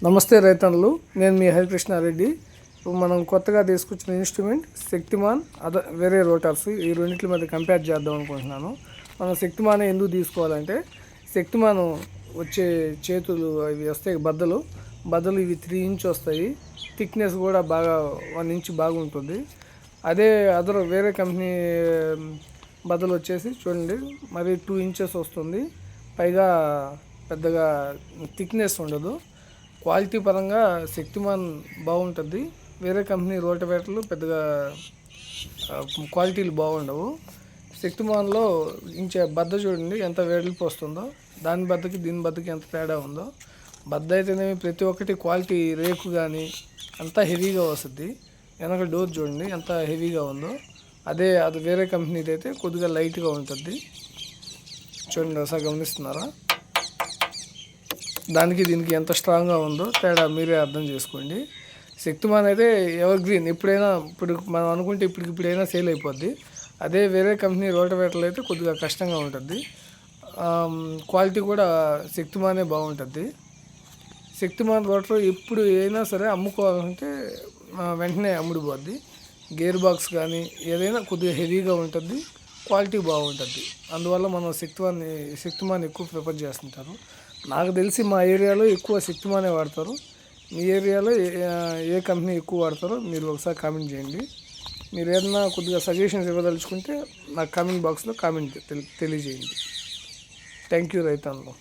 నమస్తే రైతన్నులు, నేను మీ హరికృష్ణారెడ్డి. ఇప్పుడు మనం కొత్తగా తీసుకొచ్చిన ఇన్స్ట్రుమెంట్ శక్తిమాన్ వేరే రోటర్స్, ఈ రెండింటి మధ్య కంపేర్ చేద్దాం అనుకుంటున్నాను. మనం శక్తిమాన్ ఎందుకు తీసుకోవాలంటే, శక్తిమాన్ వచ్చే చేతులు ఇవి వస్తాయి, బద్దలు ఇవి 3 ఇంచ్ వస్తాయి. థిక్నెస్ కూడా బాగా 1 ఇంచ్ బాగుంటుంది. అదే వేరే కంపెనీ బద్దలు వచ్చేసి చూడండి, మరి 2 ఇంచెస్ వస్తుంది. పైగా పెద్దగా థిక్నెస్ ఉండదు. క్వాలిటీ పరంగా శక్తిమాన్ బాగుంటుంది. వేరే కంపెనీ రోటవేటర్లు పెద్దగా క్వాలిటీలు బాగుండవు. శక్తిమాన్లో బద్ద చూడండి ఎంత వెడల్పు వస్తుందో, దీని బద్దకి ఎంత తేడా ఉందో. బద్ద అయితేనేమి ప్రతి ఒక్కటి క్వాలిటీ, రేకు కానీ అంతా హెవీగా వస్తుంది. వెనక డోర్ చూడండి ఎంత హెవీగా ఉందో. అది వేరే కంపెనీది అయితే కొద్దిగా లైట్గా ఉంటుంది. చూడండి, ఒకసారి గమనిస్తున్నారా? దీనికి ఎంత స్ట్రాంగ్గా ఉందో తేడా మీరే అర్థం చేసుకోండి. శక్తిమాన్ అయితే ఎవర్ గ్రీన్, ఇప్పుడు మనం అనుకుంటే ఇప్పుడైనా సేల్ అయిపోద్ది. అదే వేరే కంపెనీ రోటవేటర్లు అయితే కొద్దిగా కష్టంగా ఉంటుంది. క్వాలిటీ కూడా శక్తిమానే బాగుంటుంది. శక్తిమాన్ రోటర్ ఎప్పుడు అయినా సరే అమ్ముకోవాలంటే వెంటనే అమ్ముడుపోద్ది. గేర్ బాక్స్ కానీ ఏదైనా కొద్దిగా హెవీగా ఉంటుంది, క్వాలిటీ బాగుంటుంది. అందువల్ల మనం శక్తిమాన్ ఎక్కువ ప్రిఫర్ చేస్తుంటారు. నాకు తెలిసి మా ఏరియాలో ఎక్కువ శక్తిమానే వాడతారు. మీ ఏరియాలో ఏ కంపెనీ ఎక్కువ వాడతారో మీరు ఒకసారి కామెంట్ చేయండి. మీరు ఏదైనా కొద్దిగా సజెషన్స్ ఇవ్వదలుచుకుంటే నాకు కామెంట్ బాక్స్లో తెలియజేయండి. Thank you రైతన్నులు.